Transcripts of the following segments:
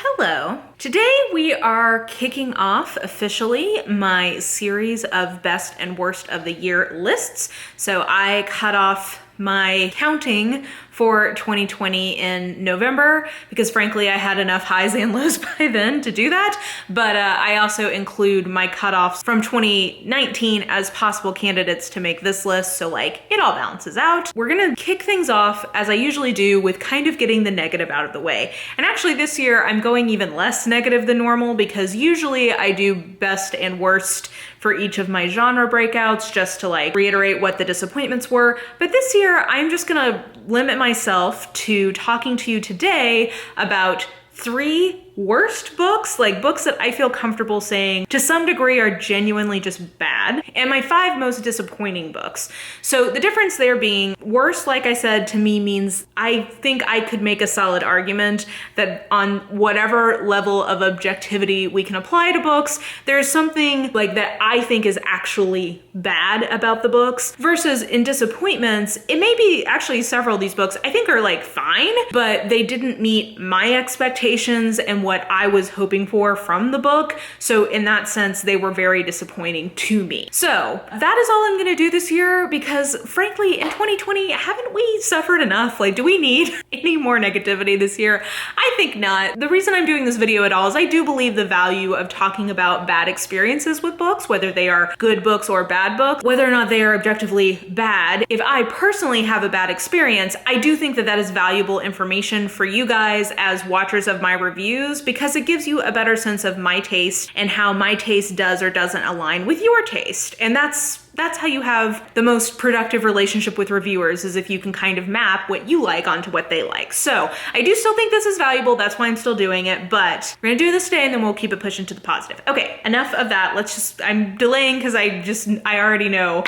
Hello. Today we are kicking off officially my series of best and worst of the year lists. So I cut off my counting for 2020 in November because frankly I had enough highs and lows by then to do that, but I also include my cutoffs from 2019 as possible candidates to make this list, so like it all balances out. We're gonna kick things off as I usually do with kind of getting the negative out of the way. And actually this year I'm going even less negative than normal because usually I do best and worst for each of my genre breakouts just to like reiterate what the disappointments were. But this year I'm just gonna limit myself to talking to you today about 3 worst books, like books that I feel comfortable saying to some degree are genuinely just bad, and my 5 most disappointing books. So the difference there being worst, like I said, to me means I think I could make a solid argument that on whatever level of objectivity we can apply to books, there's something like that I think is actually bad about the books, versus in disappointments, it may be actually several of these books I think are like fine, but they didn't meet my expectations and what I was hoping for from the book. So in that sense, they were very disappointing to me. So that is all I'm gonna do this year because frankly, in 2020, haven't we suffered enough? Like, do we need any more negativity this year? I think not. The reason I'm doing this video at all is I do believe the value of talking about bad experiences with books, whether they are good books or bad books, whether or not they are objectively bad. If I personally have a bad experience, I do think that that is valuable information for you guys as watchers of my reviews, because it gives you a better sense of my taste and how my taste does or doesn't align with your taste. And that's how you have the most productive relationship with reviewers, is if you can kind of map what you like onto what they like. So I do still think this is valuable. That's why I'm still doing it, but we're gonna do this today and then we'll keep it pushing to the positive. Okay, enough of that. I'm delaying because I already know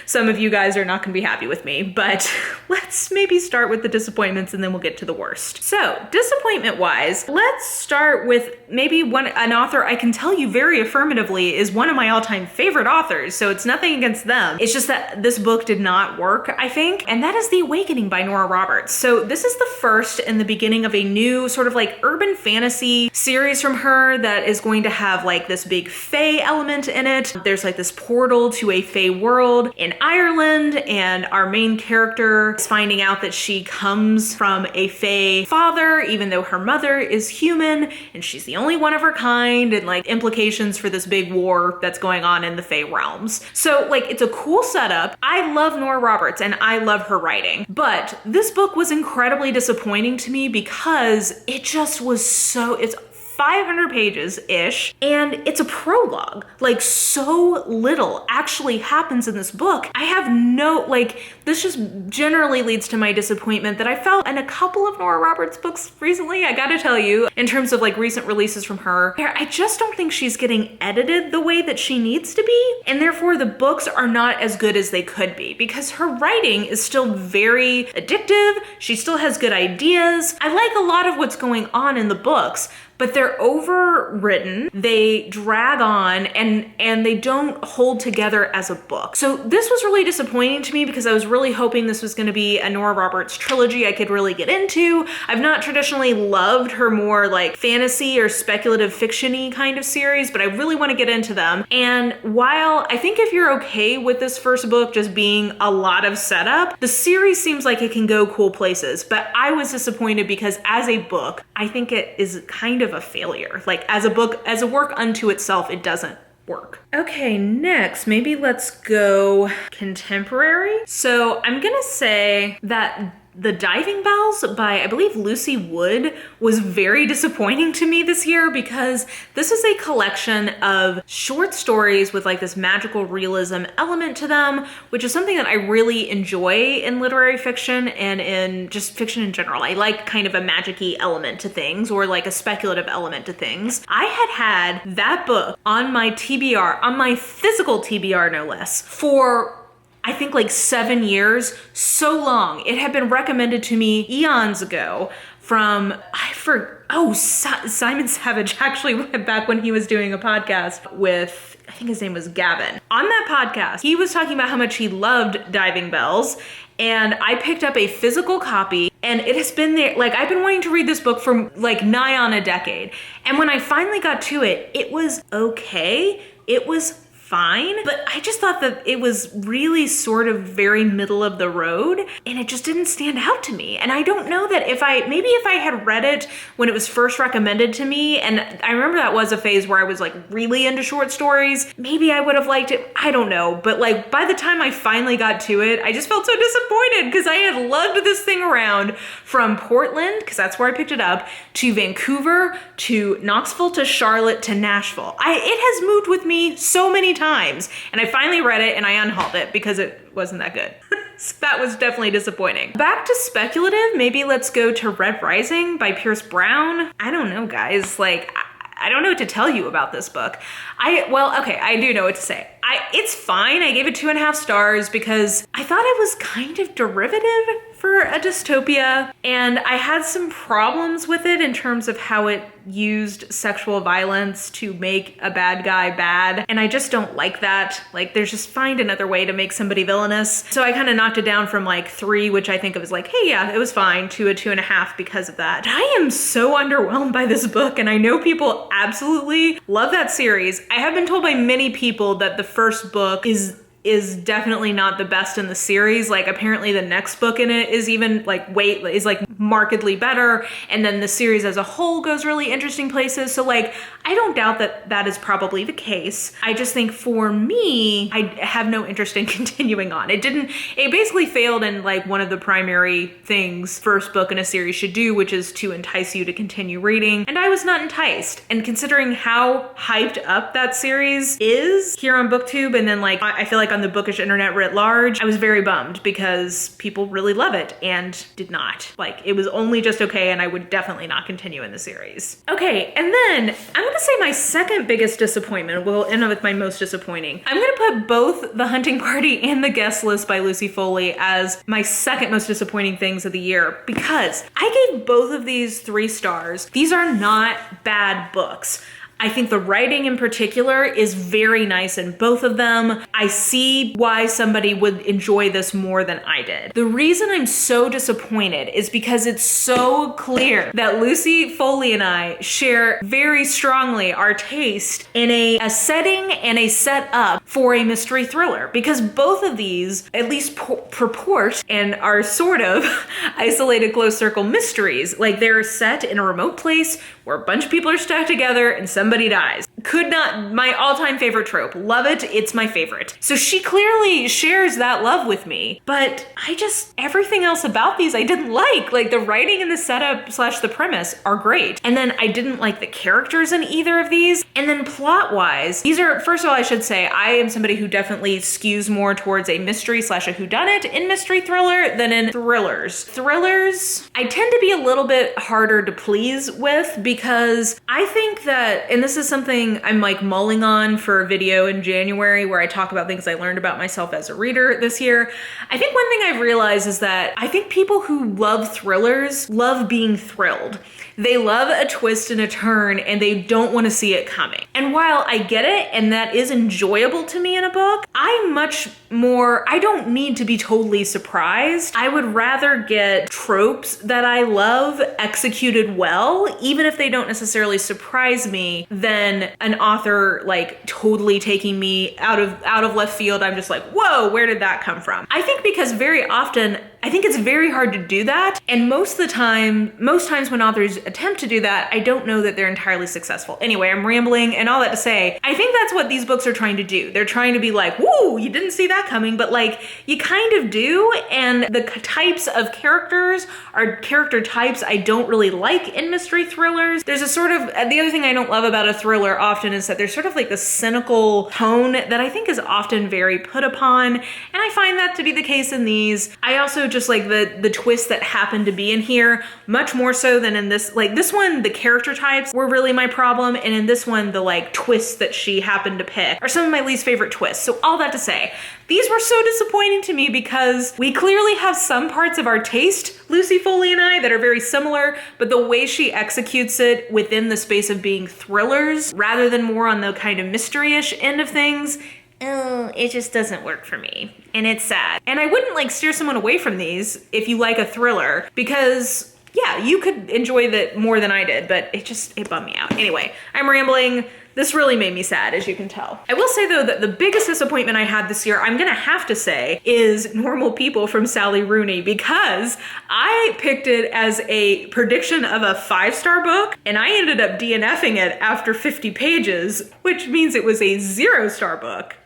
some of you guys are not gonna be happy with me, but let's maybe start with the disappointments and then we'll get to the worst. So disappointment wise, let's start with maybe an author I can tell you very affirmatively is one of my all-time favorite authors. So it's nothing against them. It's just that this book did not work, I think, and that is The Awakening by Nora Roberts. So this is the first in the beginning of a new sort of like urban fantasy series from her that is going to have like this big fae element in it. There's like this portal to a fae world in Ireland, and our main character is finding out that she comes from a fae father, even though her mother is human, and she's the only one of her kind, and like implications for this big war that's going on in the fae realms. So like, it's a cool setup. I love Nora Roberts and I love her writing, but this book was incredibly disappointing to me because it just was it's 500 pages-ish, and it's a prologue. Like, so little actually happens in this book. I have this just generally leads to my disappointment that I felt in a couple of Nora Roberts books recently, I gotta tell you, in terms of like recent releases from her, I just don't think she's getting edited the way that she needs to be, and therefore the books are not as good as they could be, because her writing is still very addictive, she still has good ideas. I like a lot of what's going on in the books, but they're overwritten, they drag on, and they don't hold together as a book. So this was really disappointing to me because I was really hoping this was gonna be a Nora Roberts trilogy I could really get into. I've not traditionally loved her more like fantasy or speculative fiction-y kind of series, but I really wanna get into them. And while I think if you're okay with this first book just being a lot of setup, the series seems like it can go cool places, but I was disappointed because as a book, I think it is kind of a failure. Like as a book, as a work unto itself, it doesn't work. Okay, next, maybe let's go contemporary. So I'm gonna say that The Diving Bells by, I believe, Lucy Wood was very disappointing to me this year because this is a collection of short stories with like this magical realism element to them, which is something that I really enjoy in literary fiction and in just fiction in general. I like kind of a magic-y element to things, or like a speculative element to things. I had that book on my TBR, on my physical TBR no less, for I think like 7 years, so long. It had been recommended to me eons ago from, Simon Savage, actually, back when he was doing a podcast with, I think his name was Gavin. On that podcast, he was talking about how much he loved Diving Bells, and I picked up a physical copy And it has been there, like I've been wanting to read this book for like nigh on a decade. And when I finally got to it, it was okay. It was fine, but I just thought that it was really sort of very middle of the road and it just didn't stand out to me. And I don't know that maybe if I had read it when it was first recommended to me, and I remember that was a phase where I was like really into short stories, maybe I would have liked it. I don't know. But like by the time I finally got to it, I just felt so disappointed because I had lugged this thing around from Portland, because that's where I picked it up, to Vancouver, to Knoxville, to Charlotte, to Nashville. It has moved with me so many times, and I finally read it and I unhauled it because it wasn't that good. So that was definitely disappointing. Back to speculative, maybe let's go to Red Rising by Pierce Brown. I don't know, guys, like I don't know what to tell you about this book. Okay, I do know what to say. It's fine. I gave it 2.5 stars because I thought it was kind of derivative for a dystopia, and I had some problems with it in terms of how it used sexual violence to make a bad guy bad, and I just don't like that. Like, there's just find another way to make somebody villainous. So I kind of knocked it down from like 3, which I think it was like, hey, yeah, it was fine, to a 2.5 because of that. I am so underwhelmed by this book, and I know people absolutely love that series. I have been told by many people that the first book is definitely not the best in the series. Like apparently the next book in it is even like markedly better. And then the series as a whole goes really interesting places. So like, I don't doubt that that is probably the case. I just think for me, I have no interest in continuing on. It basically failed in like one of the primary things first book in a series should do, which is to entice you to continue reading. And I was not enticed. And considering how hyped up that series is here on BookTube, and then like, I feel like on the bookish internet writ large, I was very bummed because people really love it and did not. Like, it was only just okay, and I would definitely not continue in the series. Okay, and then I'm gonna say my second biggest disappointment, we'll end up with my most disappointing. I'm gonna put both The Hunting Party and The Guest List by Lucy Foley as my second most disappointing things of the year, because I gave both of these 3 stars. These are not bad books. I think the writing in particular is very nice in both of them. I see why somebody would enjoy this more than I did. The reason I'm so disappointed is because it's so clear that Lucy Foley and I share very strongly our taste in a setting and a setup for a mystery thriller, because both of these at least purport and are sort of isolated close circle mysteries. Like, they're set in a remote place where a bunch of people are stuck together and somebody dies. My all-time favorite trope. Love it. It's my favorite. So she clearly shares that love with me, but everything else about these I didn't like. Like, the writing and the setup / the premise are great. And then I didn't like the characters in either of these. And then plot-wise, first of all, I should say, I am somebody who definitely skews more towards a mystery / a whodunit in mystery thriller than in thrillers. Thrillers, I tend to be a little bit harder to please with, because I think that, and this is something I'm like mulling on for a video in January where I talk about things I learned about myself as a reader this year. I think one thing I've realized is that I think people who love thrillers love being thrilled. They love a twist and a turn, and they don't want to see it coming. And while I get it, and that is enjoyable to me in a book, I don't need to be totally surprised. I would rather get tropes that I love executed well, even if they don't necessarily surprise me, than an author like totally taking me out of left field. I'm just like, whoa, where did that come from? I think because very often, I think it's very hard to do that. And most times when authors attempt to do that, I don't know that they're entirely successful. Anyway, I'm rambling, and all that to say, I think that's what these books are trying to do. They're trying to be like, whoa, you didn't see that coming, but like, you kind of do. And the types of characters are character types I don't really like in mystery thrillers. There's a sort of, the other thing I don't love about a thriller often is that there's sort of like the cynical tone that I think is often very put upon. And I find that to be the case in these. I also just like the twists that happen to be in here, much more so than in this. Like, this one, the character types were really my problem, and in this one, the like twists that she happened to pick are some of my least favorite twists. So all that to say, these were so disappointing to me because we clearly have some parts of our taste, Lucy Foley and I, that are very similar, but the way she executes it within the space of being thrillers rather than more on the kind of mystery-ish end of things, oh, it just doesn't work for me. And it's sad. And I wouldn't like steer someone away from these if you like a thriller, because yeah, you could enjoy that more than I did, but it bummed me out. Anyway, I'm rambling. This really made me sad, as you can tell. I will say though that the biggest disappointment I had this year, I'm gonna have to say, is Normal People from Sally Rooney, because I picked it as a prediction of a 5-star book, and I ended up DNFing it after 50 pages, which means it was a 0-star book.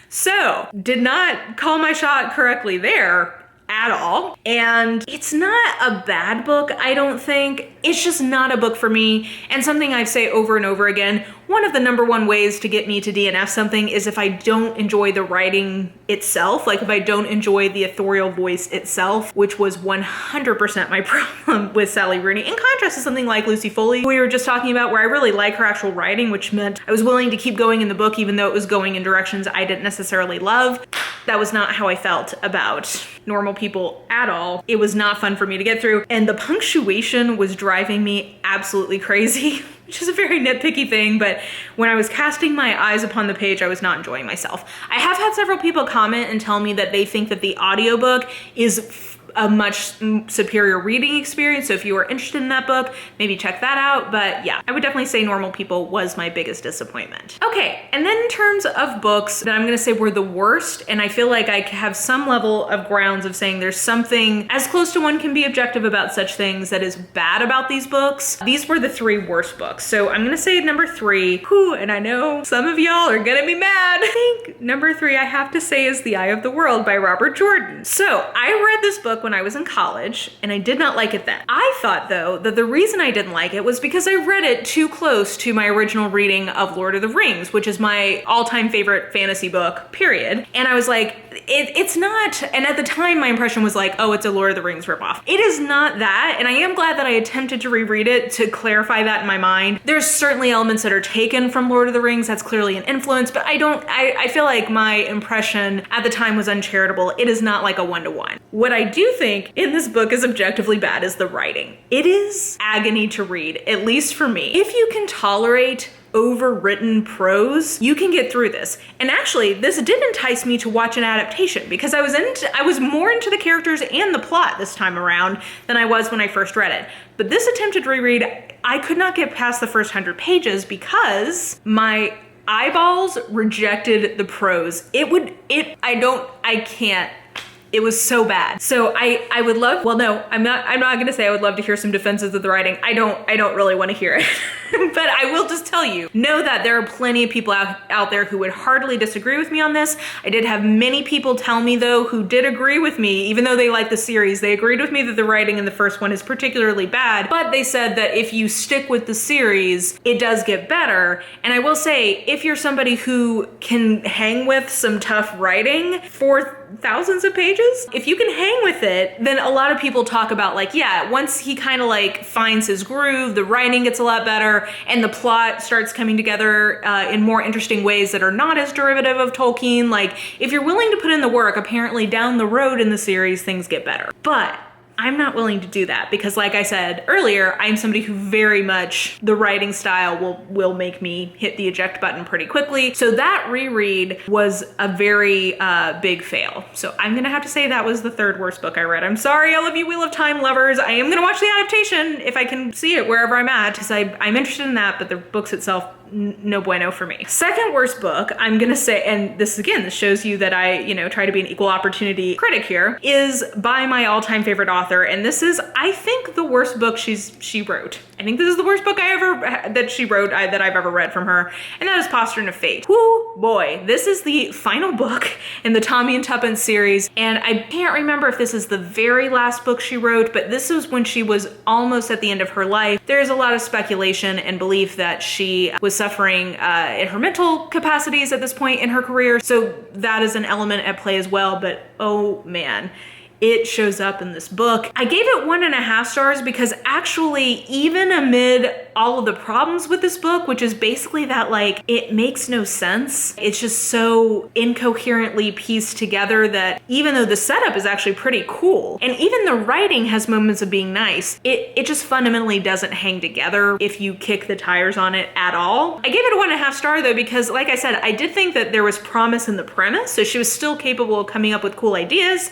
So, did not call my shot correctly there at all. And it's not a bad book, I don't think. It's just not a book for me. And something I say over and over again, one of the number one ways to get me to DNF something is if I don't enjoy the writing itself, like if I don't enjoy the authorial voice itself, which was 100% my problem with Sally Rooney. In contrast to something like Lucy Foley, we were just talking about, where I really like her actual writing, which meant I was willing to keep going in the book even though it was going in directions I didn't necessarily love. That was not how I felt about Normal People at all. It was not fun for me to get through, and the punctuation was driving me absolutely crazy, which is a very nitpicky thing, but when I was casting my eyes upon the page, I was not enjoying myself. I have had several people comment and tell me that they think that the audiobook is a much superior reading experience. So if you are interested in that book, maybe check that out. But yeah, I would definitely say Normal People was my biggest disappointment. Okay, and then in terms of books that I'm gonna say were the worst, and I feel like I have some level of grounds of saying there's something as close to one can be objective about such things that is bad about these books. These were the 3 worst books. So I'm gonna say number 3, whew, and I know some of y'all are gonna be mad. I think number 3 I have to say is The Eye of the World by Robert Jordan. So I read this book when I was in college, and I did not like it then. I thought though that the reason I didn't like it was because I read it too close to my original reading of Lord of the Rings, which is my all-time favorite fantasy book, period. And I was like, it's not, and at the time my impression was like, oh, it's a Lord of the Rings ripoff. It is not that, and I am glad that I attempted to reread it to clarify that in my mind. There's certainly elements that are taken from Lord of the Rings, that's clearly an influence, but I feel like my impression at the time was uncharitable. It is not like a 1-to-1. What I do think in this book is objectively bad is the writing. It is agony to read, at least for me. If you can tolerate overwritten prose, you can get through this. And actually, this did entice me to watch an adaptation, because I was more into the characters and the plot this time around than I was when I first read it. But this attempted reread, I could not get past the first 100 pages because my eyeballs rejected the prose. I can't. It was so bad. So I would love, well, no, I'm not gonna say I would love to hear some defenses of the writing. I don't really want to hear it. But I will just tell you, know that there are plenty of people out there who would hardly disagree with me on this. I did have many people tell me though, who did agree with me, even though they like the series, they agreed with me that the writing in the first one is particularly bad, but they said that if you stick with the series, it does get better. And I will say, if you're somebody who can hang with some tough writing for thousands of pages, if you can hang with it, then a lot of people talk about like, yeah, once he kind of like finds his groove, the writing gets a lot better and the plot starts coming together in more interesting ways that are not as derivative of Tolkien. Like, if you're willing to put in the work, apparently down the road in the series, things get better. But I'm not willing to do that because, like I said earlier, I'm somebody who very much, the writing style will make me hit the eject button pretty quickly. So that reread was a very big fail. So I'm gonna have to say that was the 3rd worst book I read. I'm sorry, all of you Wheel of Time lovers. I am gonna watch the adaptation if I can see it wherever I'm at, because I'm interested in that, but the books itself, no bueno for me. 2nd worst book, I'm gonna say, and this shows you that I, try to be an equal opportunity critic here, is by my all-time favorite author, and this is, I think, the worst book she wrote. I think this is the worst book that she wrote that I've ever read from her, and that is Postern of Fate. Whoo boy, this is the final book in the Tommy and Tuppence series, and I can't remember if this is the very last book she wrote, but this was when she was almost at the end of her life. There's a lot of speculation and belief that she was suffering in her mental capacities at this point in her career, so that is an element at play as well. But oh man, it shows up in this book. I gave it 1.5 stars because actually, even amid all of the problems with this book, which is basically that like, it makes no sense. It's just so incoherently pieced together that even though the setup is actually pretty cool, and even the writing has moments of being nice, it just fundamentally doesn't hang together if you kick the tires on it at all. I gave it a 1.5 star though, because like I said, I did think that there was promise in the premise, so she was still capable of coming up with cool ideas,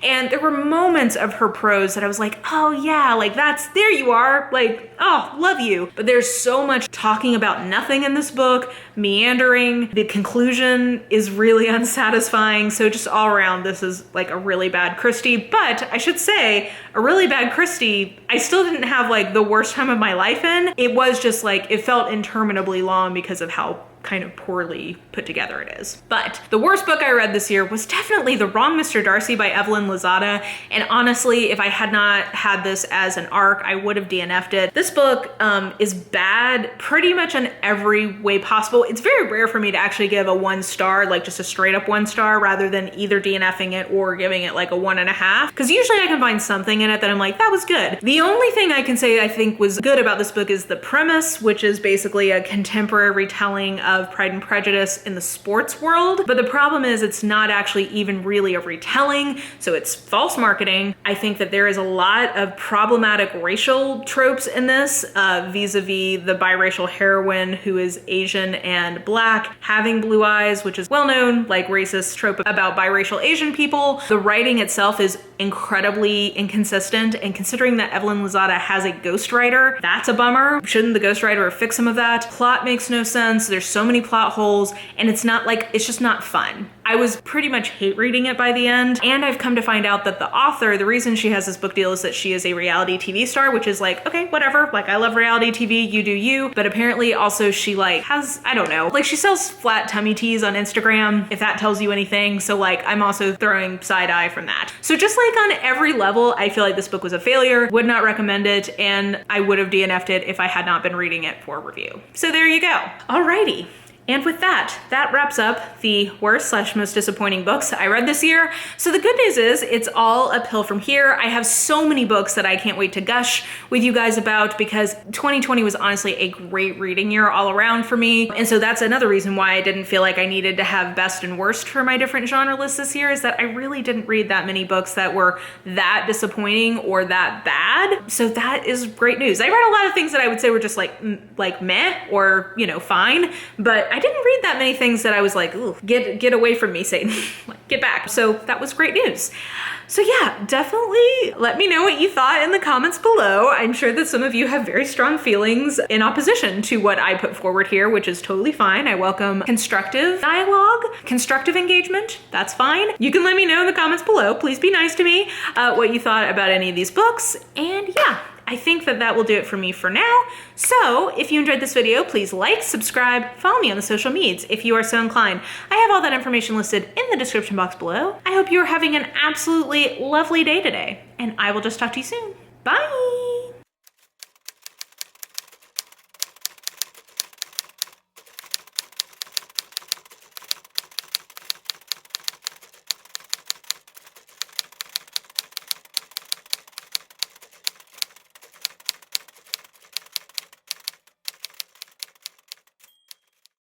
and there were moments of her prose that I was like, oh yeah, like there you are, like, oh, love you. But there's so much talking about nothing in this book, meandering, the conclusion is really unsatisfying, so just all around this is like a really bad Christie. But I should say, a really bad Christie, I still didn't have like the worst time of my life in. It was just like, it felt interminably long because of how kind of poorly put together it is. But the worst book I read this year was definitely The Wrong Mr. Darcy by Evelyn Lozada. And honestly, if I had not had this as an arc, I would have DNF'd it. This book is bad pretty much in every way possible. It's very rare for me to actually give a 1 star, like just a straight up 1 star, rather than either DNFing it or giving it like a 1.5. Because usually I can find something in it that I'm like, that was good. The only thing I can say I think was good about this book is the premise, which is basically a contemporary retelling of Pride and Prejudice in the sports world. But the problem is it's not actually even really a retelling, so it's false marketing. I think that there is a lot of problematic racial tropes in this, vis-a-vis the biracial heroine who is Asian and Black, having blue eyes, which is well known, like racist trope about biracial Asian people. The writing itself is incredibly inconsistent, and considering that Evelyn Lozada has a ghostwriter, that's a bummer. Shouldn't the ghostwriter have fixed some of that? Plot makes no sense. There's so many plot holes, and it's not like, it's just not fun. I was pretty much hate reading it by the end, and I've come to find out that the author, the reason she has this book deal is that she is a reality TV star, which is like, okay, whatever, like I love reality TV, you do you, but apparently also she like has, I don't know, like she sells flat tummy teas on Instagram, if that tells you anything, so like I'm also throwing side eye from that. So just like on every level, I feel like this book was a failure, would not recommend it, and I would have DNF'd it if I had not been reading it for review. So there you go. Alrighty. And with that wraps up the worst/most disappointing books I read this year. So the good news is it's all uphill from here. I have so many books that I can't wait to gush with you guys about, because 2020 was honestly a great reading year all around for me. And so that's another reason why I didn't feel like I needed to have best and worst for my different genre lists this year, is that I really didn't read that many books that were that disappointing or that bad. So that is great news. I read a lot of things that I would say were just like meh, or, you know, fine, but I didn't read that many things that I was like, ooh, get away from me, Satan. Like, get back. So that was great news. So yeah, definitely let me know what you thought in the comments below. I'm sure that some of you have very strong feelings in opposition to what I put forward here, which is totally fine. I welcome constructive dialogue, constructive engagement. That's fine. You can let me know in the comments below. Please be nice to me, what you thought about any of these books. And yeah, I think that will do it for me for now. So if you enjoyed this video, please like, subscribe, follow me on the social medias if you are so inclined. I have all that information listed in the description box below. I hope you are having an absolutely lovely day today, and I will just talk to you soon. Bye.